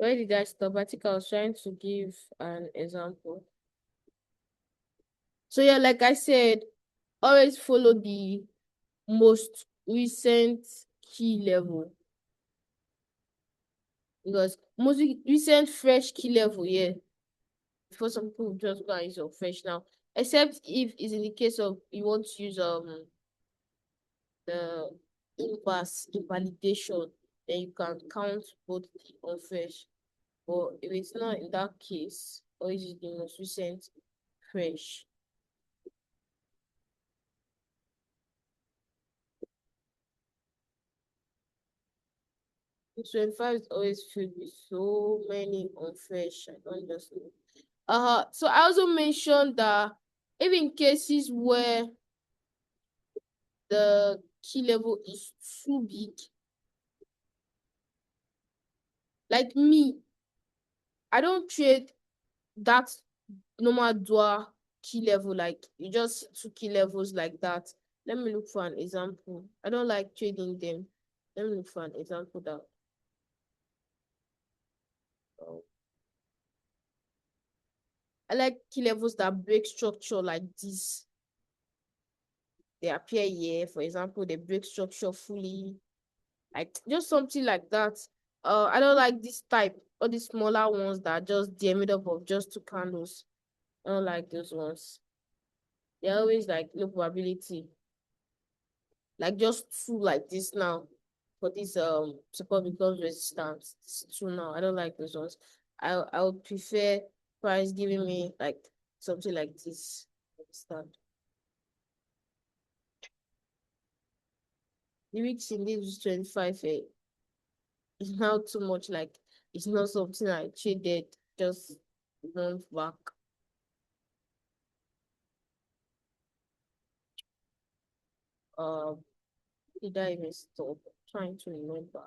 Where did I stop? I think I was trying to give an example. So yeah, like I said, always follow the most recent key level, because most recent fresh key level, yeah. Before some people just go and use your fresh now, except if it's in the case of you want to use the impasse invalidation, then you can count both the unfresh. But if it's not in that case, or is it the most recent fresh? 25 is always filled with so many unfresh. I don't just know. So I also mentioned that even in cases where the key level is too big, like me, I don't trade that normal dual key level, like you just see two key levels like that. Let me look for an example. I don't like trading them. Let me look for an example that uh, I like key levels that break structure like this. They appear here, for example, they break structure fully, like just something like that. I don't like this type or the smaller ones that are just they're made up of just two candles. I don't like those ones. They're always like low probability, like just two like this now. For this support becomes resistance. It's two now. I don't like those ones. I would prefer price giving me like something like this. Understand? The weeks in this 25, it's now too much, like it's not something I traded just months back. Um, did I even stop? Trying to remember.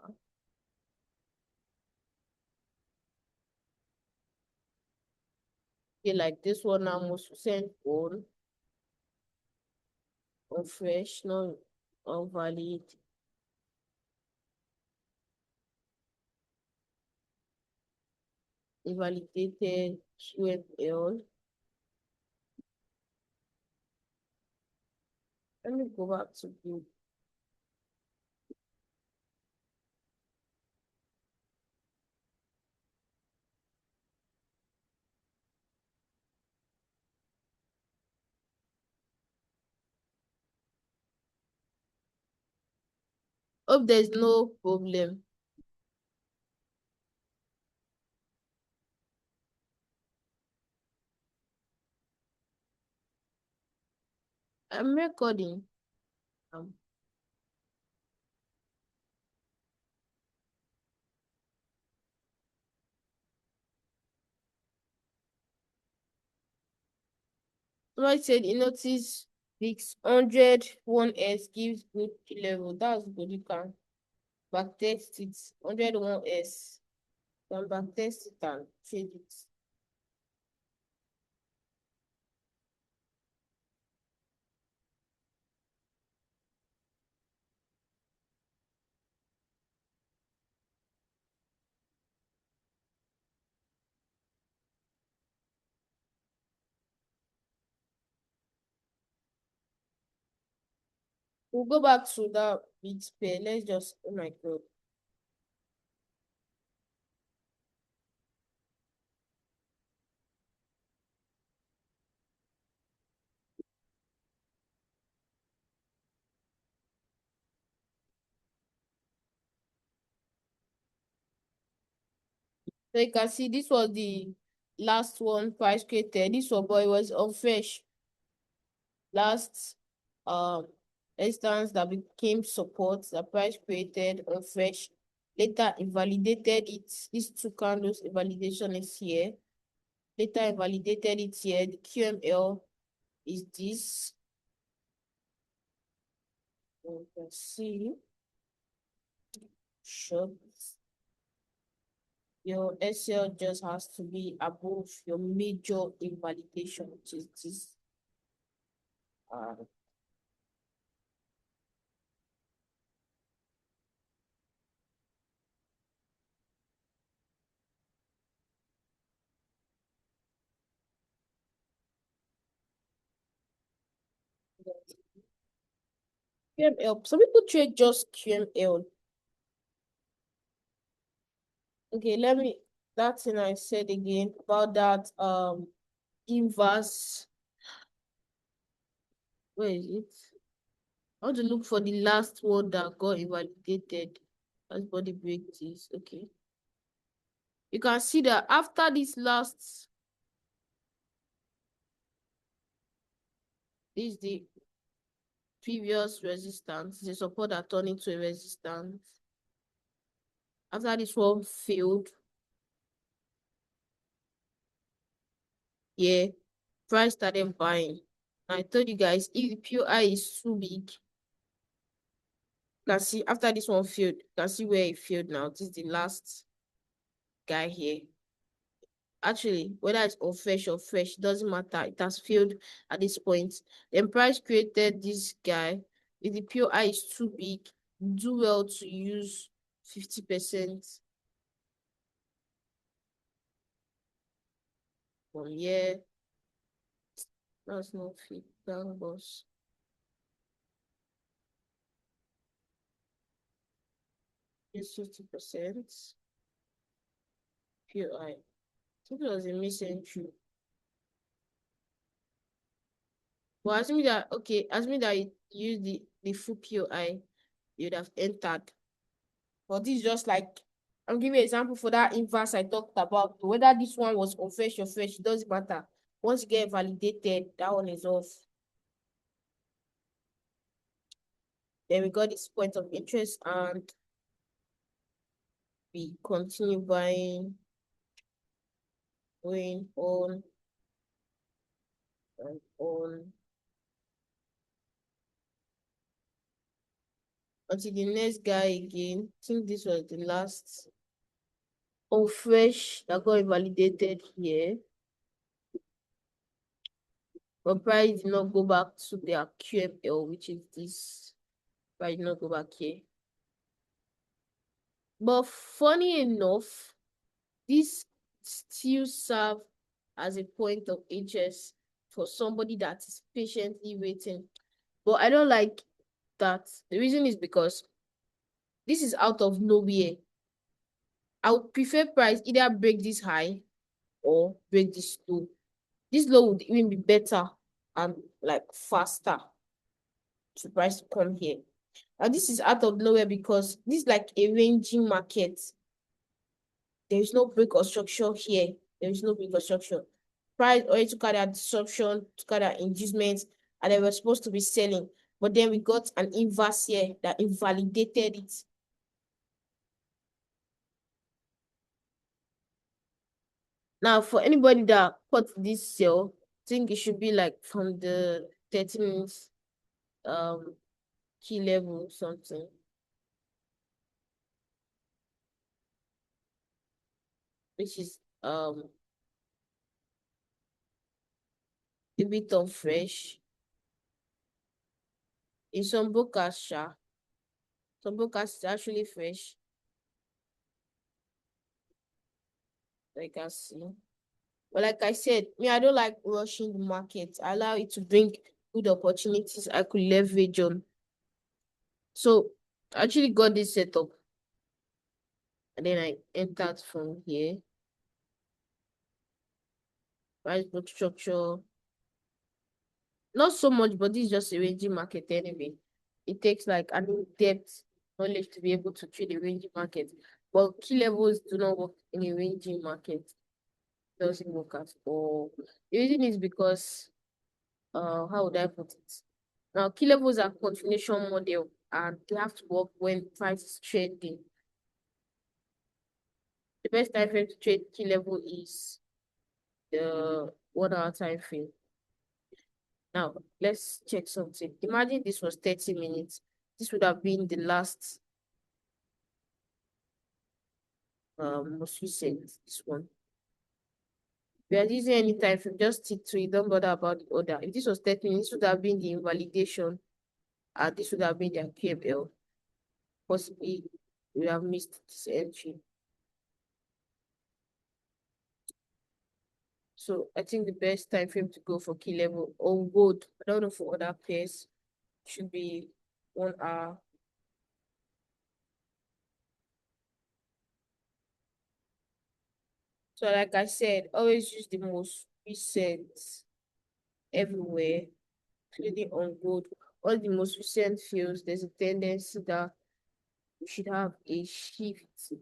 Okay, like this one now most recent on fresh, not on valid, invalidated QFL. Let me go back to the hope there's no problem. I'm recording. Um, Somebody said you notice VIX 100 1S gives good level. That's good. You can backtest it. 100 1S. You can backtest it and trade it. We'll go back to that bit pair. Let's just, oh my God. So you can see this was the last one price created. This one, boy, was on fresh. Last instance that became support, the price created on fresh. Later invalidated it. These two candles, invalidation is here. Later invalidated it here. The QML is this. You can see. Sure. Your SL just has to be above your major invalidation, which is this. Uh, QML. Some people trade just QML. Okay, let me that thing I said again about that inverse. Where is it? I want to look for the last one that got invalidated as body break this. Okay. You can see that after this last, this is the previous resistance, the support that turned into a resistance. After this one failed, yeah, price started buying. I told you guys, if the POI is too big, you can see after this one failed, you can see where it failed now. This is the last guy here. Actually, whether it's unfresh or fresh, doesn't matter. It has failed at this point. Then price created this guy. If the POI is too big, do well to use 50% from here. That's not fit. Down boss. Use 50%. POI. I think it was a mid-century. But assuming that, okay, assuming that you use the full POI, you'd have entered. But this is just like, I'm giving you an example for that inverse I talked about. Whether this one was unfresh or fresh, it doesn't matter. Once you get validated, that one is off. Then we got this point of interest and we continue buying, going on and on until the next guy again. I think this was the last unfresh that got invalidated here. But price did not go back to their QML, which is this. Price did not go back here. But funny enough, this still serve as a point of interest for somebody that is patiently waiting. But I don't like that. The reason is because this is out of nowhere. I would prefer price either break this high or break this low. This low would even be better and like faster to price to come here. And this is out of nowhere because this is like a ranging market. There is no break or structure here. There is no break or structure. Price already took out their disruption, took out their inducements, and they were supposed to be selling. But then we got an inverse here that invalidated it. Now, for anybody that caught this sell, I think it should be like from the 30 minutes key level something. Which is a bit of fresh. In some brokers, some brokers is actually fresh. Like I see. But like I said, me, I don't like rushing the market. I allow it to bring good opportunities I could leverage on. So I actually got this set up. And then I entered from here. Price book structure. Not so much, but this is just a ranging market anyway. It takes like an in-depth knowledge to be able to trade a ranging market. But key levels do not work in a ranging market. It doesn't work at all. The reason is because how would I put it? Now key levels are continuation model and they have to work when price is trading. The best time frame to trade key level is the 1 hour time frame. Now, let's check something. Imagine this was 30 minutes. This would have been the last, most recent, this one. If you are using any time frame, just stick to it. Don't bother about the order. If this was 30 minutes, this would have been the invalidation. And this would have been their QML. Possibly, you would have missed this entry. So I think the best time frame to go for key level on gold, I don't know for other pairs, should be 1 hour. So like I said, always use the most recent everywhere, including on gold. All the most recent fields, there's a tendency that we should have a shift.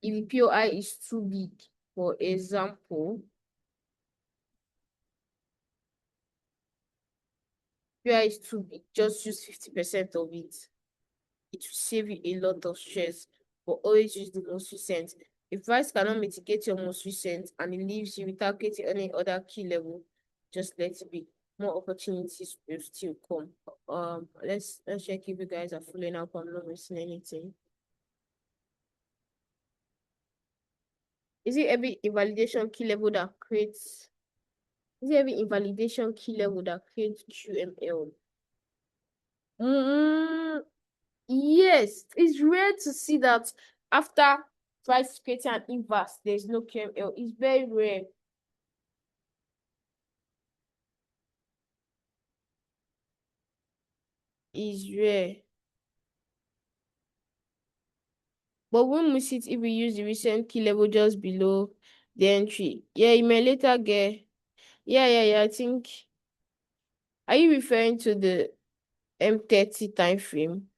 If the POI is too big, for example, POI is too big, just use 50% of it. It will save you a lot of stress, but always use the most recent. If price cannot mitigate your most recent and it leaves you without getting any other key level, just let it be. More opportunities will still come. Let's check if you guys are following up. I'm not missing anything. Is it every invalidation key level that creates? Is it every invalidation key level that creates QML? Mm, yes, it's rare to see that after price creating an inverse, there's no QML. It's very rare. It's rare. But when we see it, if we use the recent key level just below the entry, yeah, you may later get. Yeah. I think. Are you referring to the M30 time frame?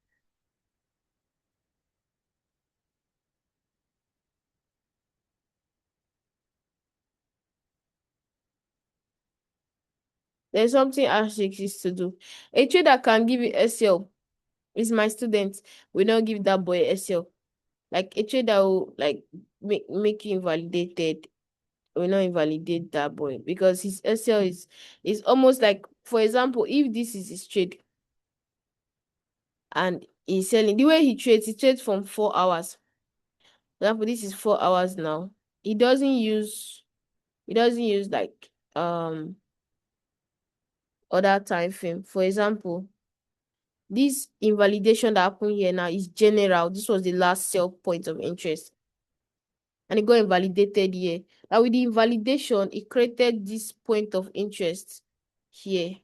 There's something Ashik is to do. A trader can give you SL. Is my student. We don't give that boy SL. Like a trader will like make you invalidated. We not invalidate that boy because his SL is almost like, for example, if this is his trade and he's selling the way he trades from 4 hours. For example, this is 4 hours now. He doesn't use like other time frame. For example, this invalidation that happened here now is general. This was the last sell point of interest. And it got invalidated here. Now with the invalidation, it created this point of interest here.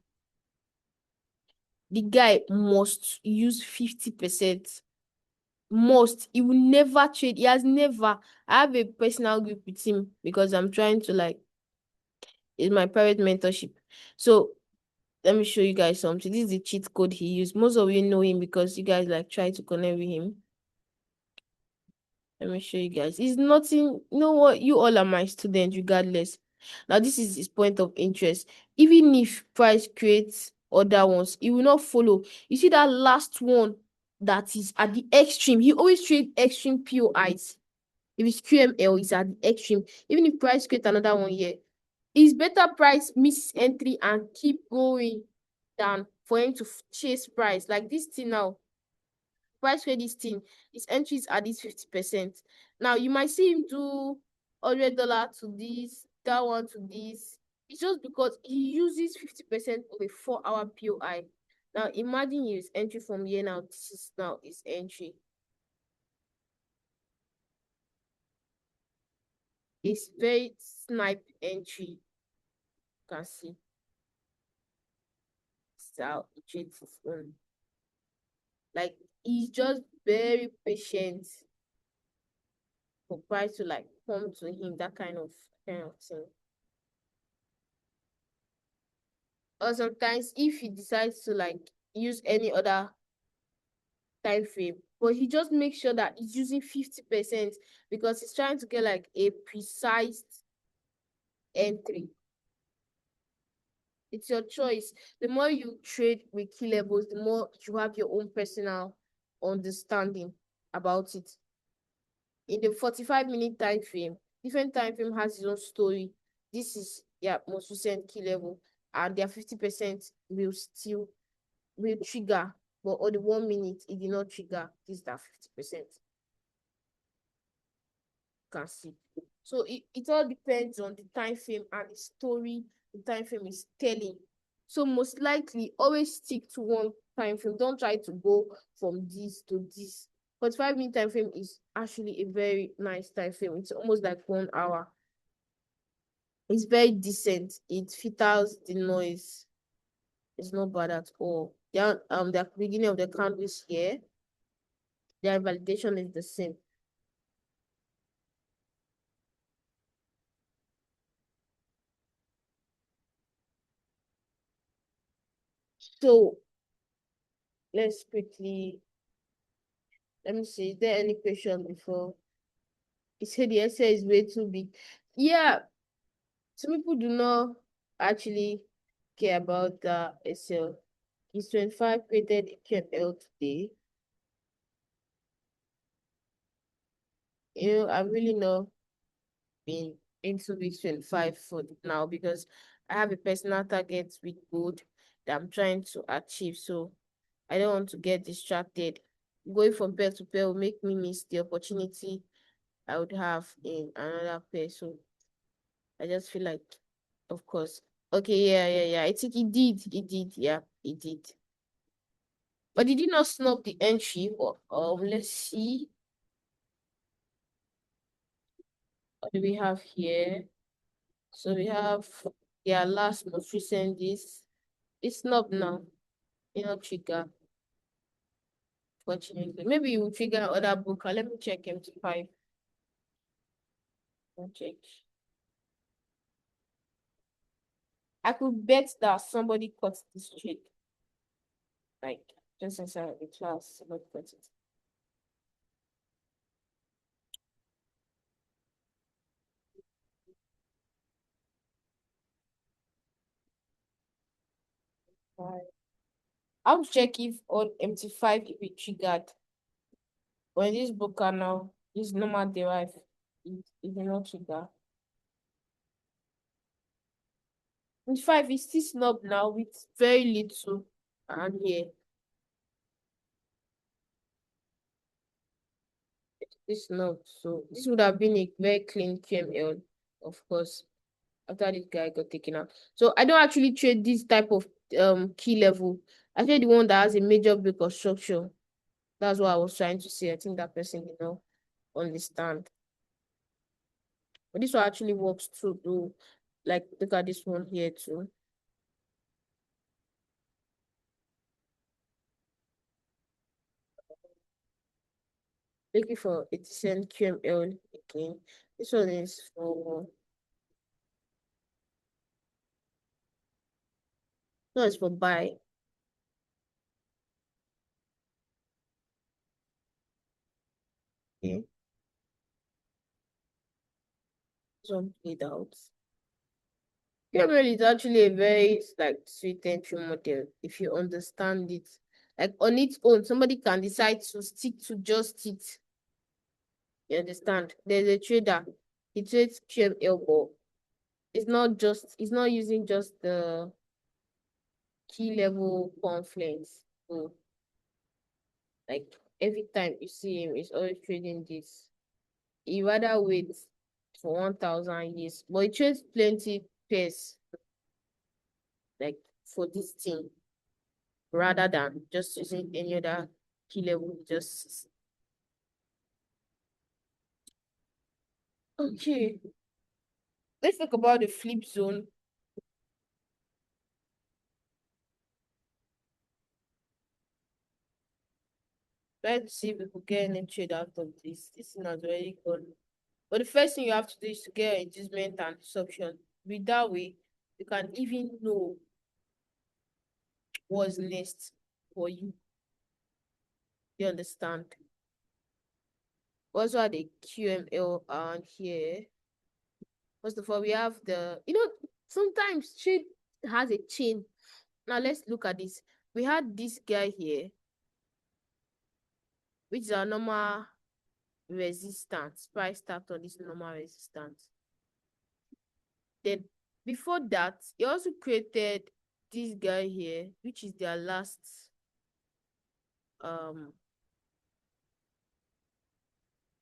The guy must use 50%. Must. He will never trade. He has never. I have a personal group with him because I'm trying to like, it's my private mentorship. So let me show you guys something. This is the cheat code he used. Most of you know him because you guys like try to connect with him. Let me show you guys. It's nothing. You know what? You all are my students, regardless. Now, this is his point of interest. Even if price creates other ones, he will not follow. You see that last one that is at the extreme. He always trade extreme POIs. If it's QML, it's at the extreme. Even if price create another one here, it's better price miss entry and keep going than for him to chase price. Like this thing now, price credit thing, his entries are this 50%. Now you might see him do $100 to this, that one to this. It's just because he uses 50% of a 4 hour POI. Now imagine his entry from here now. This is now his entry. It's very snipe entry. You can see. So it trades his own. Like he's just very patient for price to like come to him, that kind of thing. Or sometimes if he decides to like use any other time frame, but he just makes sure that he's using 50% because he's trying to get like a precise entry. It's your choice. The more you trade with key levels, the more you have your own personal understanding about it. In the 45-minute time frame, different time frame has its own story. This is yeah most recent key level, and their 50% will trigger, but on the 1 minute it did not trigger. This is that 50%. You can see. So it all depends on the time frame and the story the time frame is telling. So most likely always stick to one time frame. Don't try to go from this to this. 45 minute time frame is actually a very nice time frame. It's almost like 1 hour. It's very decent. It filters the noise. It's not bad at all. The beginning of the count is here. Their validation is the same. So let's quickly let me see. Is there any question before? He said the essay is way too big. Yeah, some people do not actually care about the SL. Is 25 created in QML today? I've really not been into week 25 for now because I have a personal target with code that I'm trying to achieve. So I don't want to get distracted. Going from pair to pair will make me miss the opportunity I would have in another pair. So I just feel like, of course. Okay, yeah. I think it did, yeah, it did. But did you not snap the entry? Or let's see. What do we have here? So we have their last most recent this. It's snap now. Trigger. Fortunately. Maybe you will trigger other book. Let me check MT5. I'll check. I could bet that somebody cut this trade. Like just inside the class, somebody cut it. Right. I'll check if on MT5 it be triggered. When this book are now, this normal derive, it will not trigger. MT5 is still snub now with very little and here. This snub. So this would have been a very clean QML, of course, after this guy got taken out. So I don't actually trade this type of key level. I trade the one that has a major break of structure. That's what I was trying to say. I think that person did not understand. But this one actually works too, though. Like, look at this one here too. Looking for a decent QML again. This one is for no, it's for buy. Okay. This one played out. QML is actually a very like sweet entry model if you understand it. Like on its own, somebody can decide to stick to just it. You understand? There's a trader, he trades QML, but it's not using just the key level confluence. So like every time you see him, he's always trading this. He rather wait for 1,000 years, but he trades plenty pairs like for this thing rather than just using any other key level. Just okay. Let's talk about the flip zone. Try to see if we could get any trade out of this. This thing has already gone. But the first thing you have to do is to get inducement and disruption. With that way, you can even know what's next for you. You understand? Also, the QML and here. First of all, we have sometimes trade has a chain. Now let's look at this. We had this guy here, which is our normal resistance. Price start on this normal resistance. Then before that, he also created this guy here, which is their last um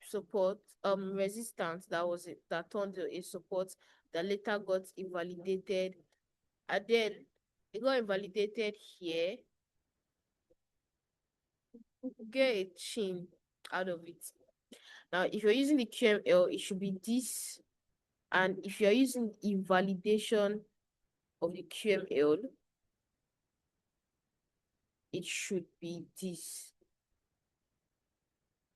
support resistance that turned to a support that later got invalidated, and then it got invalidated here. We could get a chain. out of it. Now, if you're using the QML, it should be this. And if you're using invalidation of the QML, it should be this.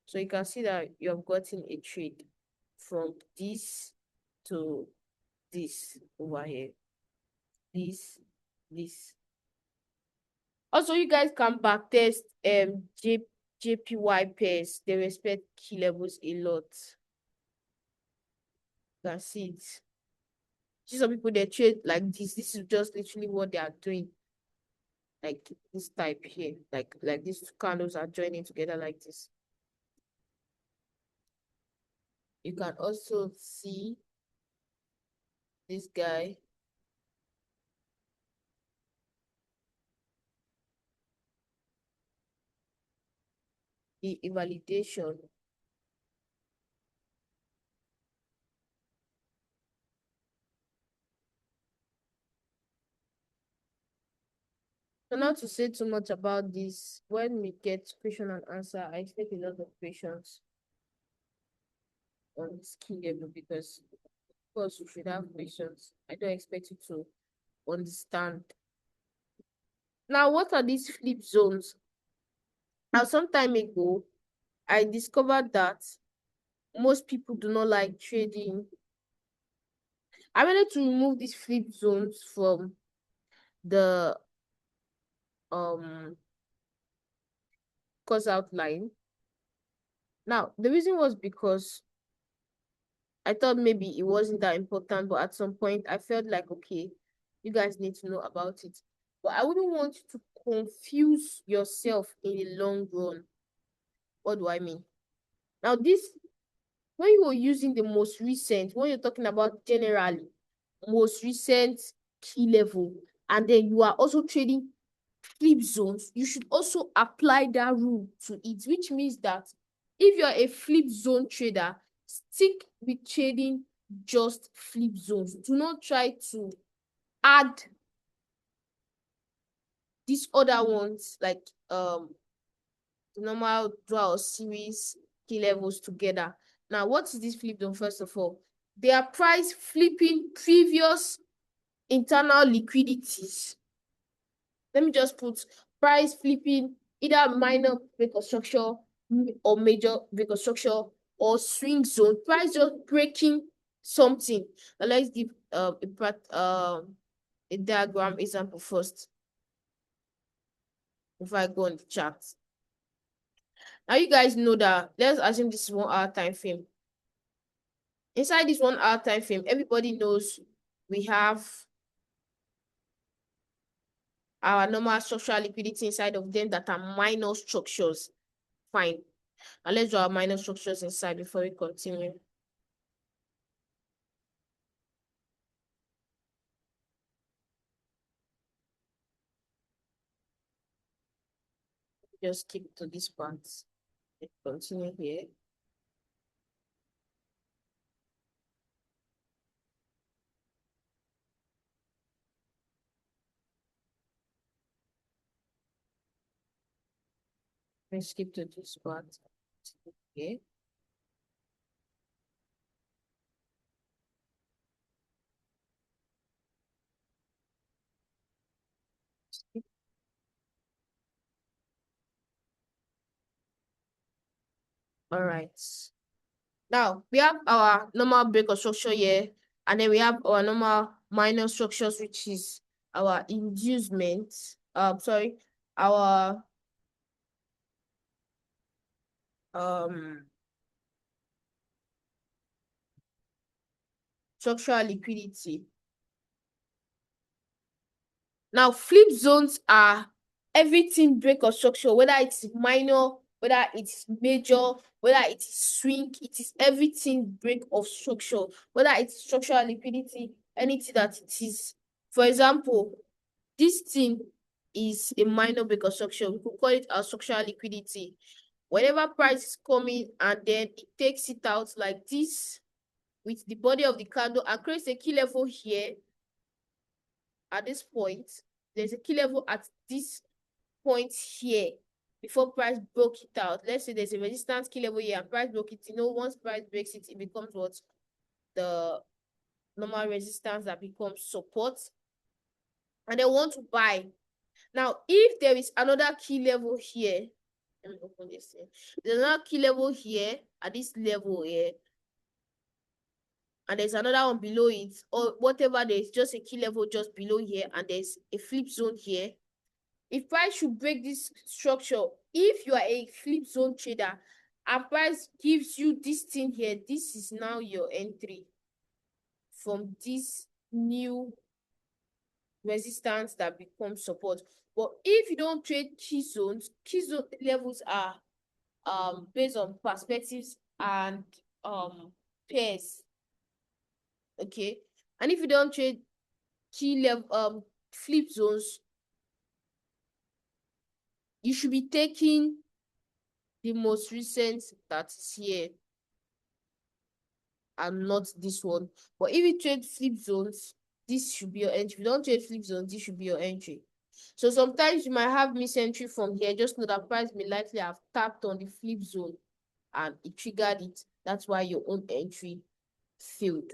So you can see that you have gotten a trade from this to this over here. This. Also, you guys can backtest JPY pairs. They respect key levels a lot. You can see it. See some people they trade like this. This is just literally what they are doing. Like this type here. Like these two candles are joining together like this. You can also see this guy. The invalidation. So not to say too much about this, when we get question and answer, I expect a lot of questions on this key level because of course you should have questions. I don't expect you to understand. Now, what are these flip zones? Now, some time ago, I discovered that most people do not like trading. I wanted to remove these flip zones from the course outline. Now, the reason was because I thought maybe it wasn't that important, but at some point I felt like, okay, you guys need to know about it. But I wouldn't want you to confuse yourself in the long run. What do I mean? Now, this, when you are using the most recent, when you're talking about generally, most recent key level, and then you are also trading flip zones, you should also apply that rule to it, which means that if you're a flip zone trader, stick with trading just flip zones. Do not try to add these other ones like normal draw or series key levels together. Now, what is this flip zone? First of all, they are price flipping previous internal liquidities. Let me just put price flipping either minor reconstruction or major reconstruction or swing zone. Price just breaking something. Now let's give a diagram example first before I go on the chart. Now you guys know that, let's assume this is 1 hour time frame. Inside this 1 hour time frame, everybody knows we have our normal structural liquidity inside of them that are minor structures. Fine. Now let's draw our minor structures inside before we continue. Just keep to this part. Let's continue here. Let's skip to this part. Okay. All right. Now we have our normal break of structure here, and then we have our normal minor structures, which is our inducement. Sorry, our structural liquidity. Now, flip zones are everything break or structure, whether it's minor, whether it's major, whether it is swing, it is everything break of structure, whether it's structural liquidity, anything that it is. For example, this thing is a minor break of structure. We could call it our structural liquidity. Whenever price is coming and then it takes it out like this with the body of the candle and creates a key level here at this point, there's a key level at this point here. before price broke it out. Let's say there's a resistance key level here and price broke it. Once price breaks it, it becomes what? The normal resistance that becomes support. And they want to buy. Now, if there is another key level here, let me open this thing. There's another key level here at this level here, and there's another one below it, or whatever, there's just a key level just below here, and there's a flip zone here. If price should break this structure, if you are a flip zone trader and price gives you this thing here, this is now your entry from this new resistance that becomes support. But if you don't trade key zones, key zone levels are based on perspectives and pairs. Okay, and if you don't trade key level flip zones, you should be taking the most recent that is here and not this one. But if you trade flip zones, this should be your entry. If you don't trade flip zones, this should be your entry. So sometimes you might have misentry from here. Just know that price may likely have tapped on the flip zone and it triggered it. That's why your own entry failed.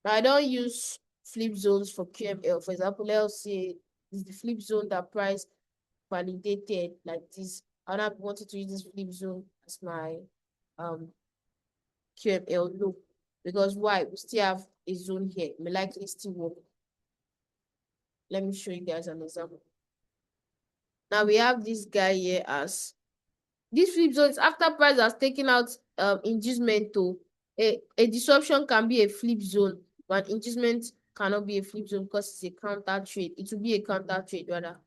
Now, I don't use flip zones for QML. For example, let's say this is the flip zone that price validated like this. I now wanted to use this flip zone as my QML. No, because why? We still have a zone here. It may likely still work. Let me show you guys an example. Now we have this guy here as this flip zone is after price has taken out inducement to a disruption can be a flip zone, but inducement cannot be a flip zone because it's a counter trade. It will be a counter trade rather.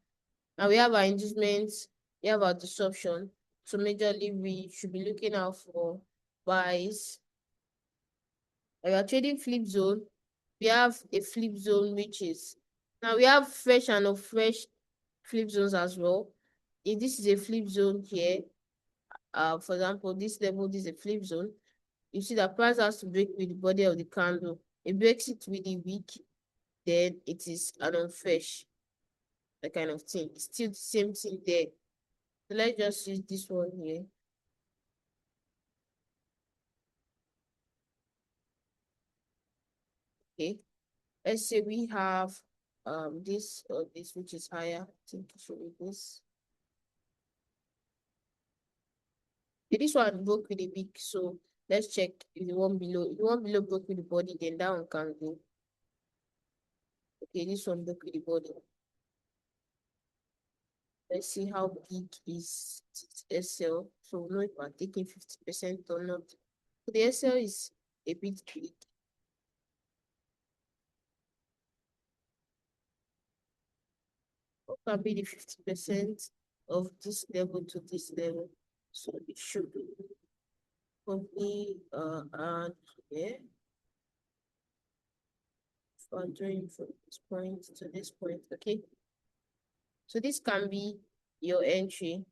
Now we have our inducements, we have our disruption. So majorly we should be looking out for buys. We are trading flip zone. We have a flip zone which is now we have fresh and unfresh flip zones as well. If this is a flip zone here, for example, this level, this is a flip zone. You see that price has to break with the body of the candle. It breaks it with the wick, then it is an unfresh, that kind of thing. It's still the same thing there. So let's just use this one here. Okay. Let's say we have this or this which is higher. I think it should be this. Okay, this one broke with the wick, so let's check if the one below. If the one below broke with the body, then that one can go. Okay, this one broke with the body. Let's see how big is SL. So we know if we're taking 50% or not. So the SL is a bit big. What can be the 50% of this level to this level? So it should be probably and here. Doing from this point to this point, okay? So this can be your entry.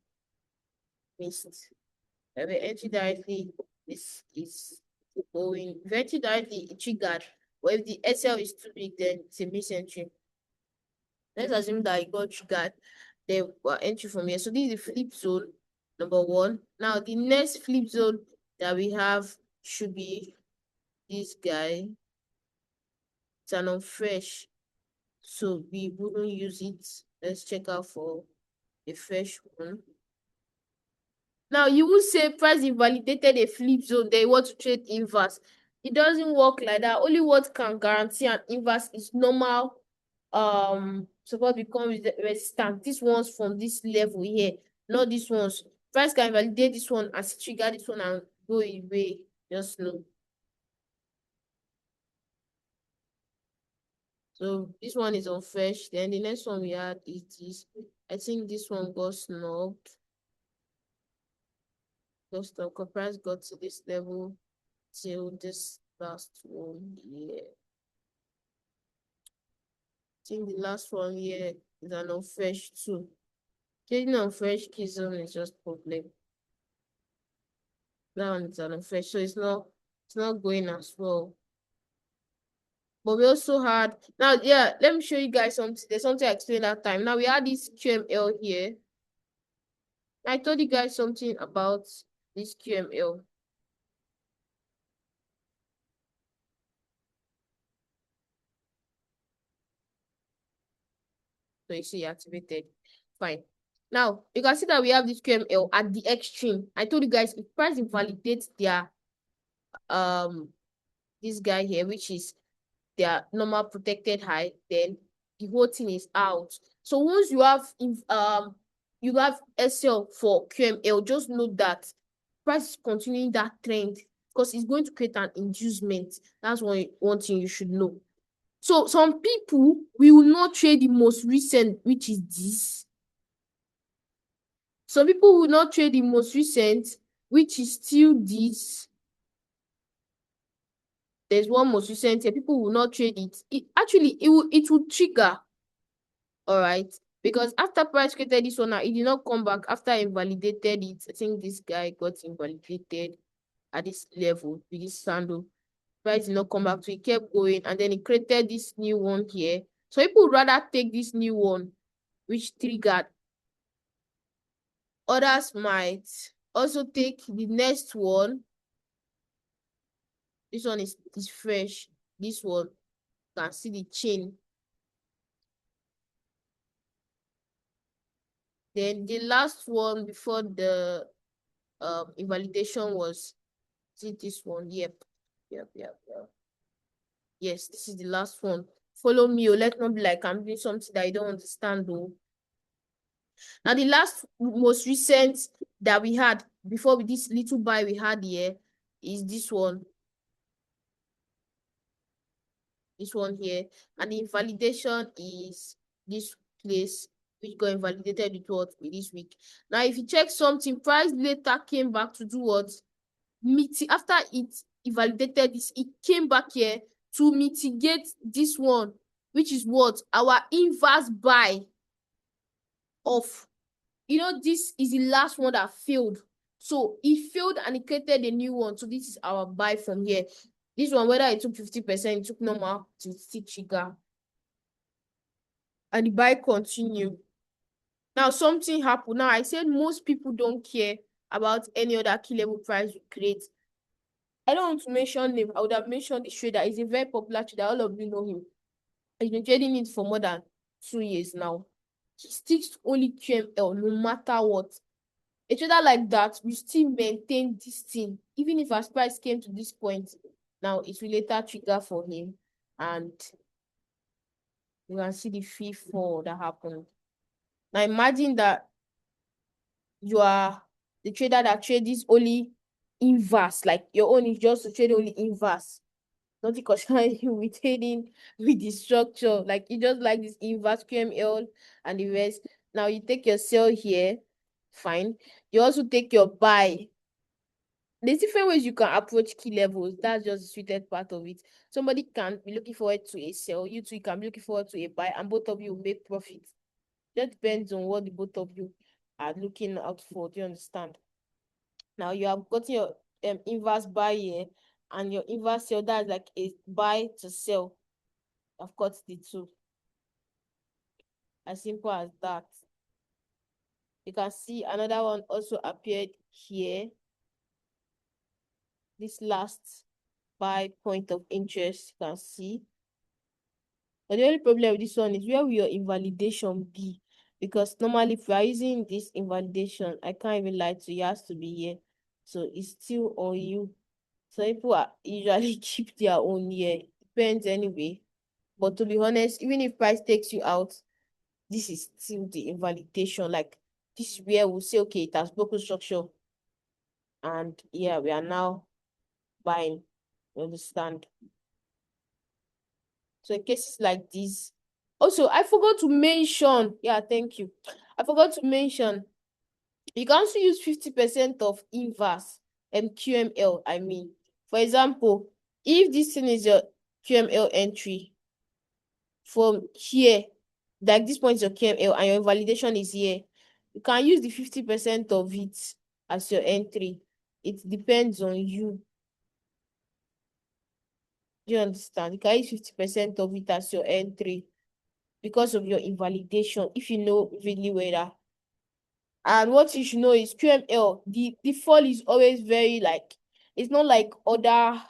Missed. The entry directly is going. If entry directly it triggered, but if the SL is too big, then it's a miss entry. Let's assume that it got triggered. They were entry from here. So this is the flip zone, number one. Now the next flip zone that we have should be this guy. It's an unfresh. So we wouldn't use it. Let's check out for a fresh one. Now you would say price invalidated a flip zone, they want to trade inverse. It doesn't work like that. Only what can guarantee an inverse is normal support becomes resistant. This one's from this level here, not this one's. Price can validate this one as trigger this one and go away. Just know. So this one is on fresh. Then the next one we had is this. I think this one got snubbed. Just the price got to this level till this last one here. I think the last one here is an unfresh too. Trading on fresh key zone is just problem. That one is an unfresh, so it's not going as well. But we also had now, yeah, let me show you guys something. There's something I explained that time. Now we had this QML here. I told you guys something about this QML. So you see activated. Fine. Now you can see that we have this QML at the extreme. I told you guys if price invalidates their this guy here, which is their normal protected high, then the whole thing is out. So once you have SL for QML, just know that price is continuing that trend because it's going to create an inducement. That's one thing you should know. So some people will not trade the most recent, which is this. Some people will not trade the most recent, which is still this. There's one most recent here. People will not trade it. It will trigger. All right. Because after price created this one, now it did not come back after invalidated it. I think this guy got invalidated at this level with this sandal. Price did not come back, so it kept going, and then it created this new one here. So people would rather take this new one, which triggered. Others might also take the next one. This one is fresh. This one, you can see the chain. Then the last one before the invalidation was, is it this one? Yep. Yes, this is the last one. Follow me, or let not be like I'm doing something that I don't understand though. Now the last most recent that we had before with this little buy we had here is this one. This one here. And the invalidation is this place, which got invalidated with what? With this week. Now if you check something, price later came back to do what? After it invalidated this, it came back here to mitigate this one, which is what? Our inverse buy of, this is the last one that failed. So it failed and it created a new one. So this is our buy from here. This one, whether it took 50%, it took normal to still trigger. And the buy continue. Now something happened. Now I said most people don't care about any other key level price we create. I don't want to mention name. I would have mentioned the trader. He's a very popular trader. All of you know him. He's been trading it for more than 2 years now. He sticks to only QML no matter what. A trader like that will still maintain this thing. Even if our price came to this point, now it will later trigger for him. And you can see the fee fall that happened. Now imagine that you are the trader that trades only inverse, like your own is just to trade only inverse. Nothing concerning you with trading with the structure. Like you just like this inverse QML and the rest. Now you take your sell here, fine. You also take your buy. There's different ways you can approach key levels. That's just the sweetest part of it. Somebody can be looking forward to a sell. You two can be looking forward to a buy, and both of you will make profit. That depends on what the both of you are looking out for. Do you understand? Now you have gotten your inverse buy here and your inverse sell. That's like a buy to sell. I've got the two. As simple as that. You can see another one also appeared here. This last buy point of interest, you can see. But the only problem with this one is where will your invalidation be? Because normally if you are using this invalidation, I can't even lie to you, it has to be here. So it's still on you. So people usually keep their own here. Depends anyway. But to be honest, even if price takes you out, this is still the invalidation. Like this is where we'll say, okay, it has broken structure. And yeah, we are now buying. You understand? So in cases like this. Also, I forgot to mention, yeah, thank you. I forgot to mention, you can also use 50% of inverse and QML, I mean. For example, if this thing is your QML entry from here, like this point is your QML and your invalidation is here, you can use the 50% of it as your entry. It depends on you. Do you understand? You can use 50% of it as your entry because of your invalidation, if you know really well that. And what you should know is QML, the fall is always very like, it's not like other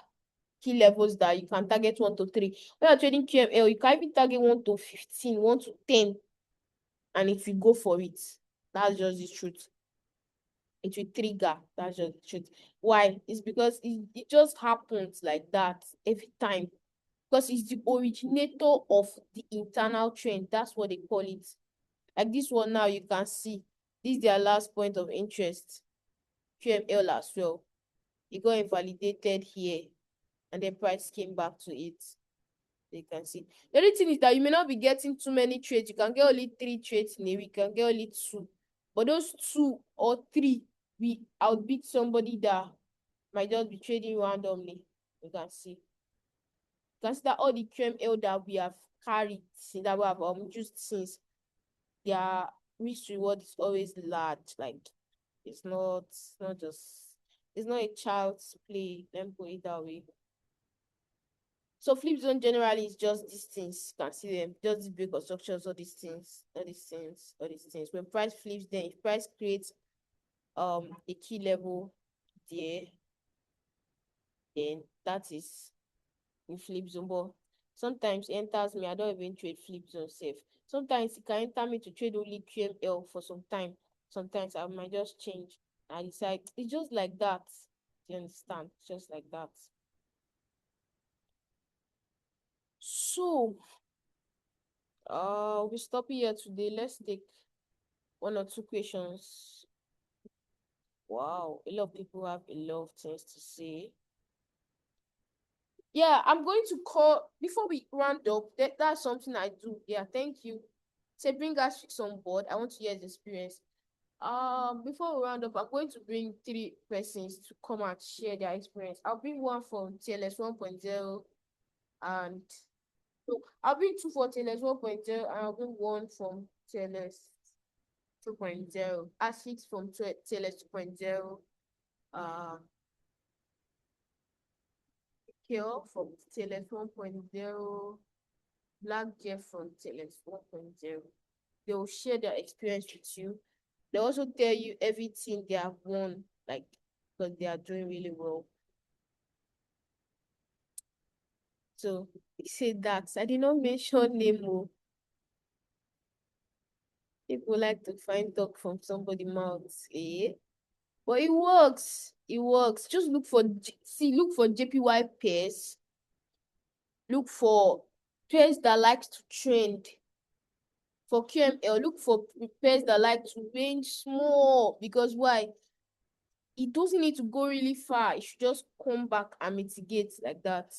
key levels that you can target 1 to 3. When you're trading QML, you can even target 1 to 15, 1 to 10, and it will go for it. That's just the truth. It will trigger. That's just the truth. Why? It's because it just happens like that every time. Because it's the originator of the internal trend. That's what they call it. Like this one now, you can see this is their last point of interest, QML as well. It got invalidated here, and the price came back to it. You can see. The only thing is that you may not be getting too many trades. You can get only 3 trades in a week. You can get only 2. But those 2 or 3 will outbid somebody that might just be trading randomly. You can see. Consider all the QML that we have carried, that we have used since, their risk reward is always large. Like it's not just, it's not a child's play. Let me put it that way. So flip zone generally is just these things. You can see them, just the break of structures, all these things, all these things, all these things. When price flips, then if price creates a key level there, then that is in flip zone. But sometimes it enters me, I don't even trade flip zone safe. Sometimes it can enter me to trade only QML for some time. Sometimes I might just change. I decide it's just like that. Do you understand? It's just like that. So we stop here today. Let's take 1 or 2 questions. Wow, a lot of people have a lot of things to say. Yeah, I'm going to call before we round up. That's something I do. Yeah, thank you. Say bring us on board. I want to hear his experience. Before we round up, I'm going to bring 3 persons to come and share their experience. I'll bring one from TLS 1.0, and so I'll bring 2 for TLS 1.0, and I'll bring one from TLS 2.0. Asix from TLS 2.0. Kill from TLS 1.0. Black Jeff from TLS 1.0. They will share their experience with you. They also tell you everything they have won, like, because they are doing really well. So he said that I did not mention name. People like to find talk from somebody mouth, eh? But it works. It works. Just look for look for JPY pairs. Look for pairs that likes to trend. For QML, look for pairs that like to range small, because why? It doesn't need to go really far. It should just come back and mitigate like that.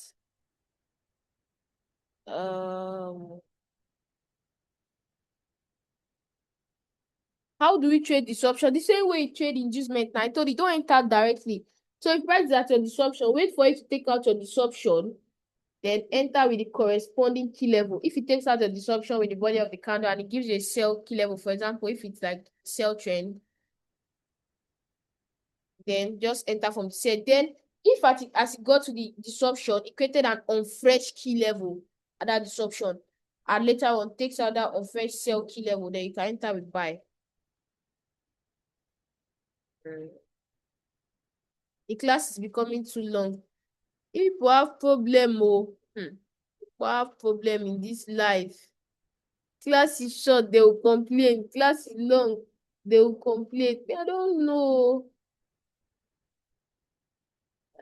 How do we trade disruption? The same way you trade inducement. I told you, don't enter directly. So if price is at your disruption, wait for it to take out your disruption, then enter with the corresponding key level. If it takes out the disruption with the body of the candle and it gives you a sell key level, for example, if it's like sell trend, then just enter from the sell. Then if as it got to the disruption, it created an unfresh key level at that disruption, and later on takes out that unfresh sell key level, then you can enter with buy. The class is becoming too long. If people have problem, people have problem in this life. Class is short, they will complain. Class is long, they will complain. I don't know.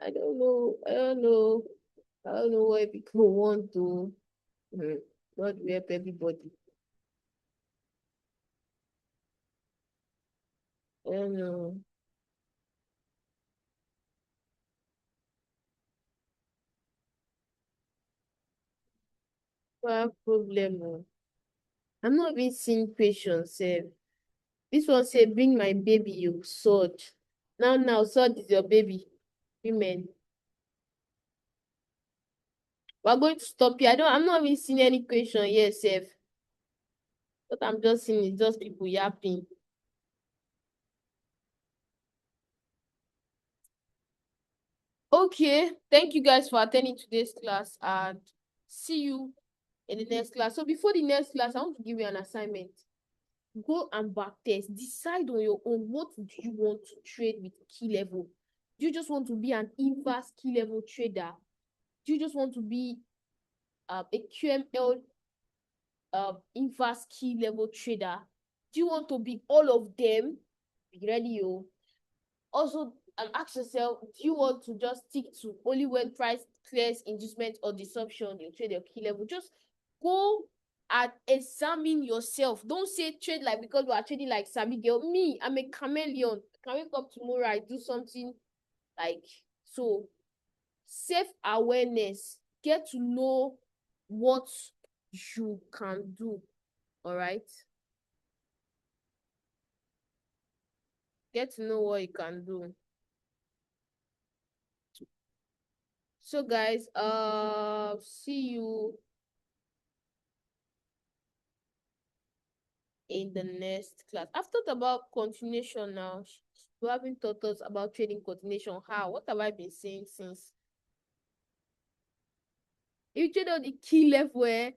I don't know. I don't know. I don't know why people want to not help everybody. I don't know. People have problem. I'm not even seeing questions. This one say, bring my baby, you sword. Now, sword is your baby. Women. We're going to stop here. I'm not even seeing any question here, Seth. What I'm just seeing is just people yapping. Okay, thank you guys for attending today's class and see you in the next class. So before the next class, I want to give you an assignment. Go and back test. Decide on your own, what do you want to trade with key level? Do you just want to be an inverse key level trader? Do you just want to be a QML inverse key level trader? Do you want to be all of them? Be ready, yo. Also, and ask yourself, do you want to just stick to only when price clears inducement or disruption you trade your key level? Just go and examine yourself. Don't say trade like because you are trading like Sammy girl. Me, I'm a chameleon. Can wake up tomorrow, I do something like so. Self awareness. Get to know what you can do. All right. Get to know what you can do. So guys, see you in the next class. I've thought about continuation now. You haven't taught us about trading continuation. How? What have I been saying since? If you trade on the key level,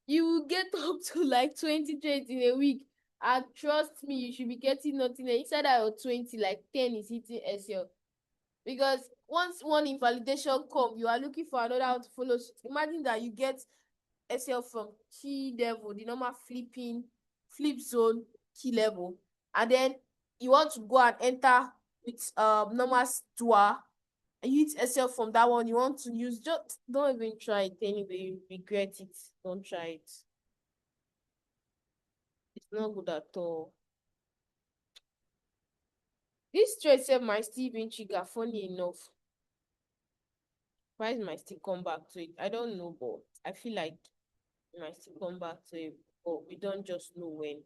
you will get up to like 20 trades in a week. And trust me, you should be getting nothing inside out of 20, like 10 is hitting SL. Because once one invalidation come, you are looking for another one to follow. Imagine that you get SL from key level, the normal flip zone key level, and then you want to go and enter with normal store, and you hit SL from that one. You want to use, just don't even try it anyway. You regret it. Don't try it. It's not good at all. This trade set might still be trigger. Funny enough, price might still come back to it. I don't know, but I feel like it might still come back to it, but we don't just know when.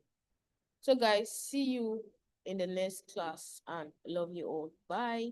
So guys, see you in the next class and love you all. Bye.